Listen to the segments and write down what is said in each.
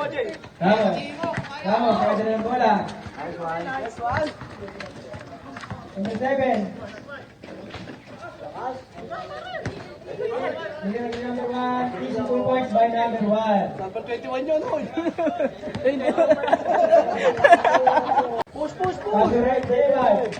Tama. Tama, pwede na yung bola. Nice one. Number 7. Number 1, easy 2 points by number 1. Number 21 yun, hoy. Push. Pass to right, Debay.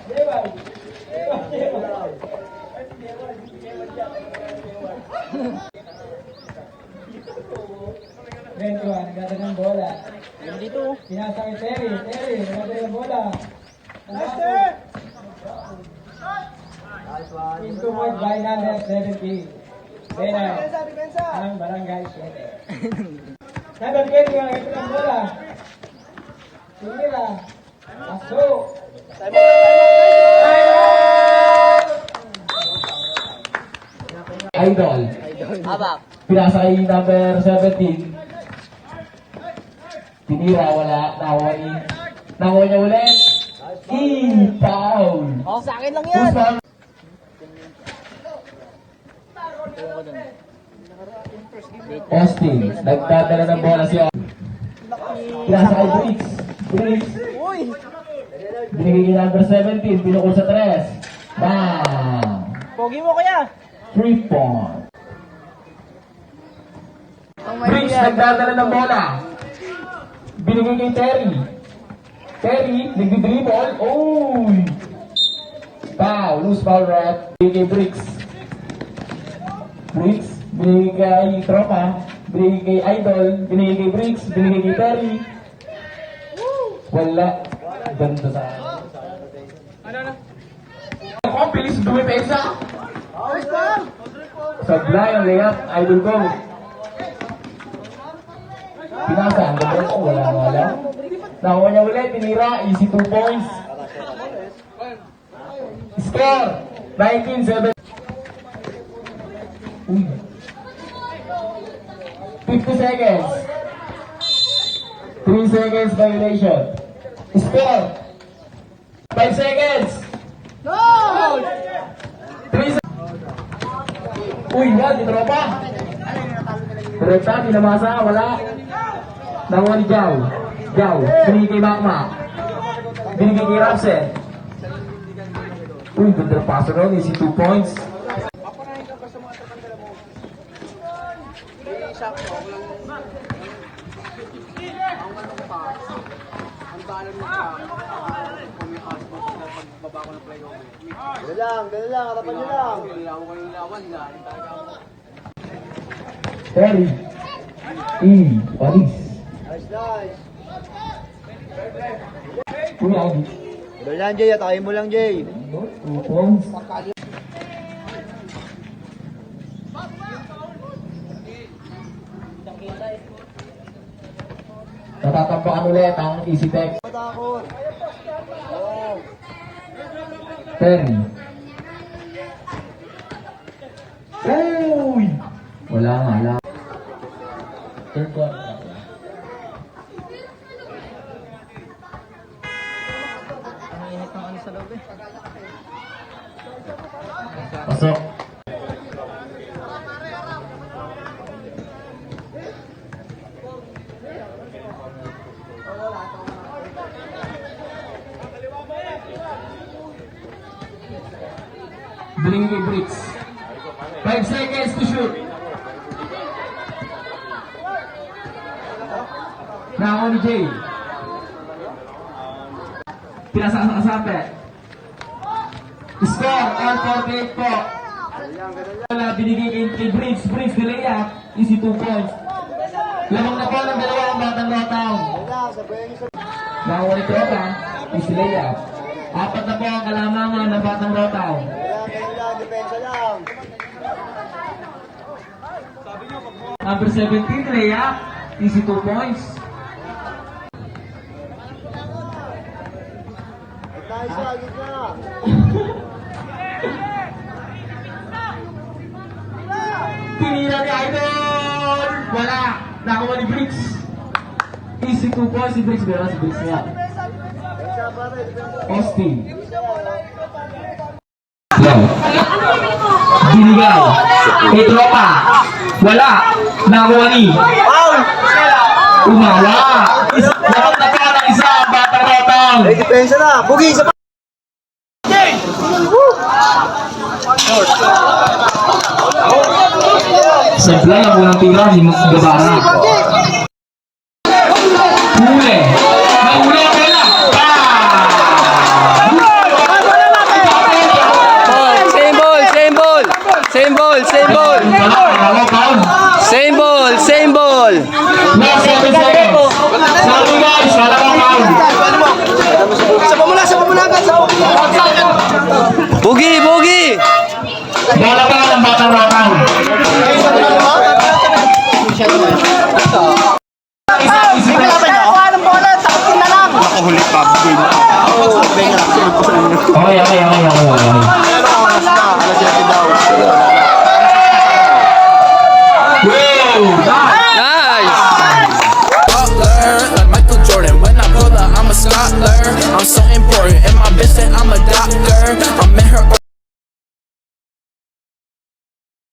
21, nagdadag ng bola. Yan dito. Pinasa kay Terry, nagdadag ng bola. Nice one. Is 2 points by number 17. Benay, Depensa. ang barangay 7. Number 20, ang ito ng bola. Tumira. Paso. Idol. Habak. Pinasa kay number 17. Tinira, wala. Nakuha niya ulit. Foul. Oh, sa akin lang Who's yan. foul? Austin. Nagdadala ng bola si Austin. Pinasa kay Briggs. Uy. Binigay kay number 17. Pinukul sa 3. Bang! Pogi mo kaya. 3 point. Ang Briggs nagdadala ng bola. Binigay kay Terry, nagdi-dribble. Oh! Foul, loose foul rep. Binigay kay Briggs, binigay kay Tropa, binigay kay Idol, binigay kay Briggs, binigay kay Terry. Wala. Ganda sa Ako, bilis dumipesa. Sablay ang layup, I will go. Pinasa, ang ganda ko, wala. Nakuha niya ulit, tinira, easy 2 points. Score, 19-7. Uy. 50 seconds. 3 seconds violation. Score, 5 seconds. No! 3 seconds. Uy, yan, di tropa. Direkta, pinamasa, wala. Nakuha ni Jao, binigay kay Makmak, binigay kay Rapsen. Uy, ganda ng paso ron, easy 2 points. Ganun lang, harapan nyo lang. Terry, Palis. Nice. Uy, Agi. Ganun lang, Jay. Atakin mo lang, Jay. 2 points. Natatambakan ulit ang Easy Tech. Matakot. Oh. Terry. Uy! Wala. Third quarter. Ang init ng ano sa loob eh. Pasok. Binigay kay Briggs. 5 seconds to shoot. Nako ni Jay. Pinasa sa kasape. Score, all 48 po. Wala, binigay kay Briggs. Briggs, nilayap. Easy 2 points. Lamang na po ng dalawang batang Rotown. Nako ni Tropa. Easy layup. 4 na po ang kalamangan ng batang Rotown. Depensa lang. Number 17, layup. Easy 2 points. Nice one, gitna. Tinira ni Idol! Wala! Nakuha ni Briggs. Easy 2 points si Briggs. Meron si Briggs nga. Depensa, pare. Depensa. Austin. Hello. Binigay. Kay Tropa. Wala. Nakuha ni. Foul! Umawa. Laban na po ng isa ang Batang Rotang. May depensa na. Bugi sa Sempla ang unang tira ni Gabara. Huli. Mahuli ang bola. Same ball, same ball. Same ball, same ball. Same ball, same ball. Last 7 seconds. Sabi guys, wala kang foul. Bugi, bugi. Bola pa ng Batang Rotang. Okay. Wow!